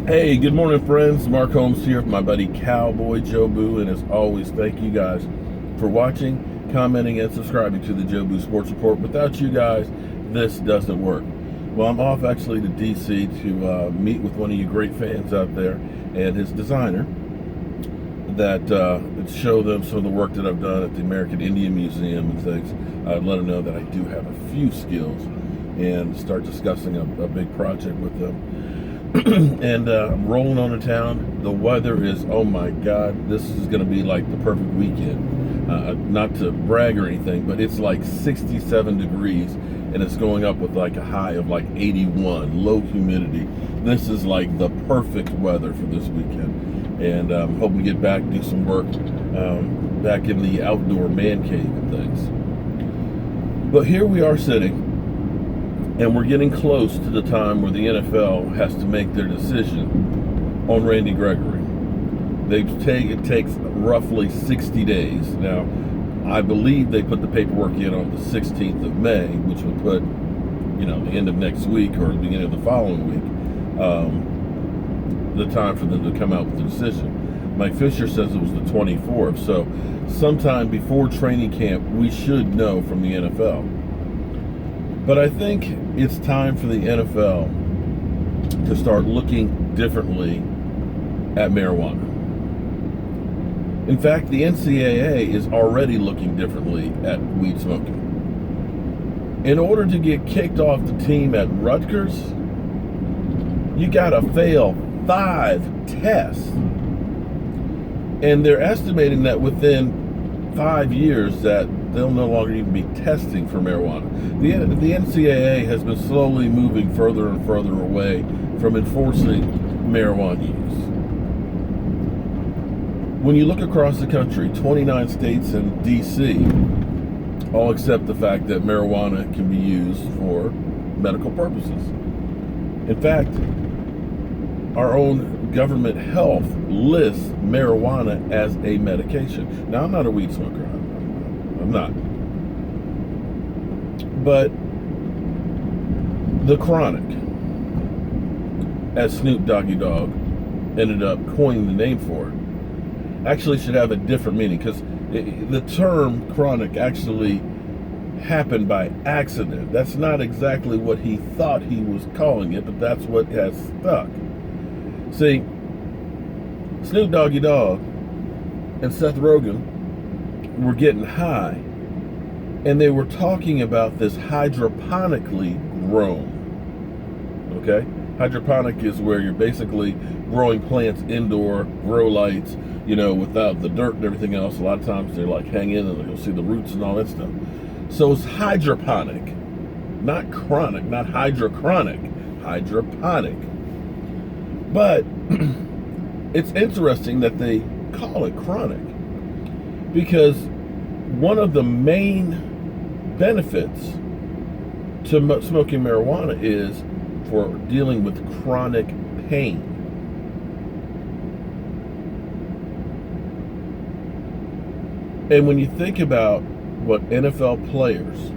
Hey, good morning, friends. Mark Holmes here with my buddy Cowboy Joe Boo, and as always, thank you guys for watching, commenting, and subscribing to the Joe Boo Sports Report. Without you guys, this doesn't work. Well, I'm off actually to DC to meet with one of you great fans out there and his designer that show them some of the work that I've done at the American Indian Museum and things. I'd let them know that I do have a few skills and start discussing a big project with them. And I'm rolling on to town. The weather is, oh my God, this is going to be like the perfect weekend. Not to brag or anything, but it's like 67 degrees and it's going up with like a high of like 81, low humidity. This is like the perfect weather for this weekend. And I'm hoping to get back, do some work back in the outdoor man cave and things. But here we are sitting, and we're getting close to the time where the NFL has to make their decision on Randy Gregory. It takes roughly 60 days. Now, I believe they put the paperwork in on the 16th of May, which would put, the end of next week or the beginning of the following week, the time for them to come out with the decision. Mike Fisher says it was the 24th, so sometime before training camp, we should know from the NFL. But I think it's time for the NFL to start looking differently at marijuana. In fact, the NCAA is already looking differently at weed smoking. In order to get kicked off the team at Rutgers, you gotta fail 5 tests. And they're estimating that within 5 years that they'll no longer even be testing for marijuana. The NCAA has been slowly moving further and further away from enforcing marijuana use. When you look across the country, 29 states and DC all accept the fact that marijuana can be used for medical purposes. In fact, our own government health lists marijuana as a medication. Now, I'm not a weed smoker. I'm not. But the chronic, as Snoop Doggy Dogg ended up coining the name for it, actually should have a different meaning, because the term chronic actually happened by accident. That's not exactly what he thought he was calling it, but that's what has stuck. See, Snoop Doggy Dogg and Seth Rogen were getting high, and they were talking about this hydroponically grown. Okay? Hydroponic is where you're basically growing plants indoor, grow lights, without the dirt and everything else. A lot of times they're like hang in and you'll see the roots and all that stuff. So it's hydroponic, not chronic, not hydrochronic, hydroponic. But it's interesting that they call it chronic, because one of the main benefits to smoking marijuana is for dealing with chronic pain. And when you think about what NFL players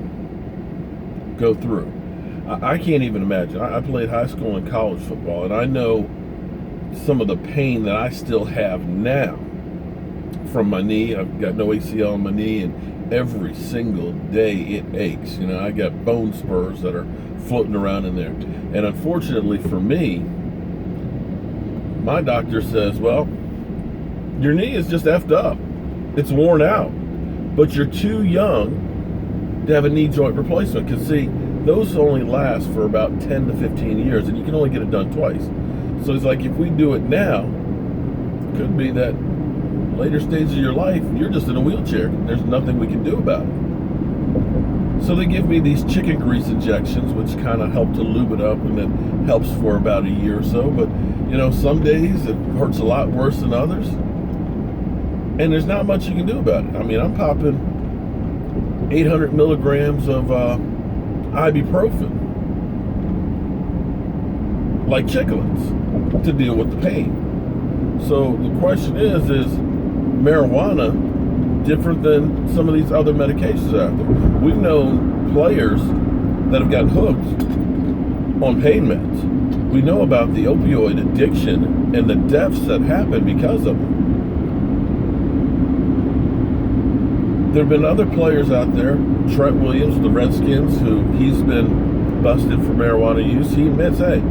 go through, I can't even imagine. I played high school and college football, and I know some of the pain that I still have now from my knee. I've got no ACL in my knee, and every single day it aches. I got bone spurs that are floating around in there. And unfortunately for me, my doctor says, well, your knee is just effed up. It's worn out. But you're too young to have a knee joint replacement. Because see, those only last for about 10 to 15 years, and you can only get it done twice. So it's like, if we do it now, it could be that later stage of your life, you're just in a wheelchair. There's nothing we can do about it. So they give me these chicken grease injections, which kind of help to lube it up, and it helps for about a year or so. But, some days it hurts a lot worse than others. And there's not much you can do about it. I mean, I'm popping 800 milligrams of ibuprofen, like chiclets, to deal with the pain. So the question is marijuana different than some of these other medications out there? We've known players that have gotten hooked on pain meds. We know about the opioid addiction and the deaths that happen because of it. There have been other players out there, Trent Williams, the Redskins, who he's been busted for marijuana use. He admits, hey,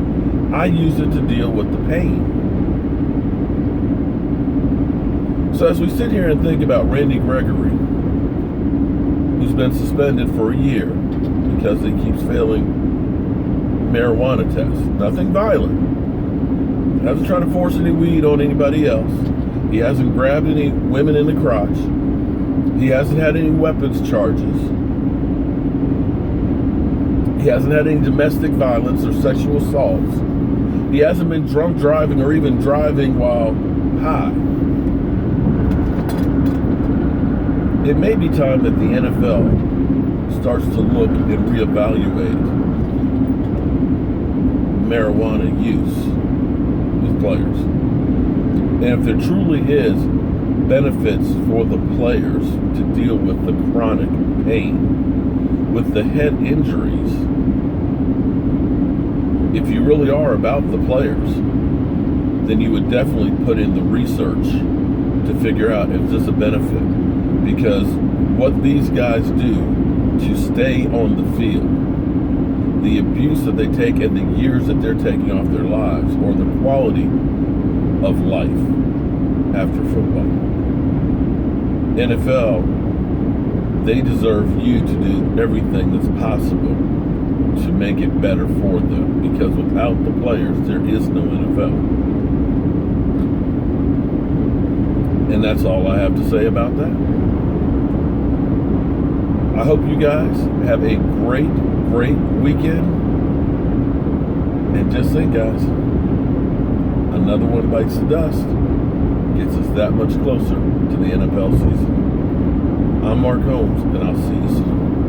I use it to deal with the pain. So as we sit here and think about Randy Gregory, who's been suspended for a year because he keeps failing marijuana tests. Nothing violent. He hasn't tried to force any weed on anybody else. He hasn't grabbed any women in the crotch. He hasn't had any weapons charges. He hasn't had any domestic violence or sexual assaults. He hasn't been drunk driving or even driving while high. It may be time that the NFL starts to look and reevaluate marijuana use with players. And if there truly is benefits for the players to deal with the chronic pain, with the head injuries, if you really are about the players, then you would definitely put in the research to figure out if this is a benefit. Because what these guys do to stay on the field, the abuse that they take and the years that they're taking off their lives, or the quality of life after football. NFL, they deserve you to do everything that's possible to make it better for them, because without the players, there is no NFL. And that's all I have to say about that. I hope you guys have a great weekend. And just think, guys, another one bites the dust, gets us that much closer to the NFL season. I'm Mark Holmes, and I'll see you soon.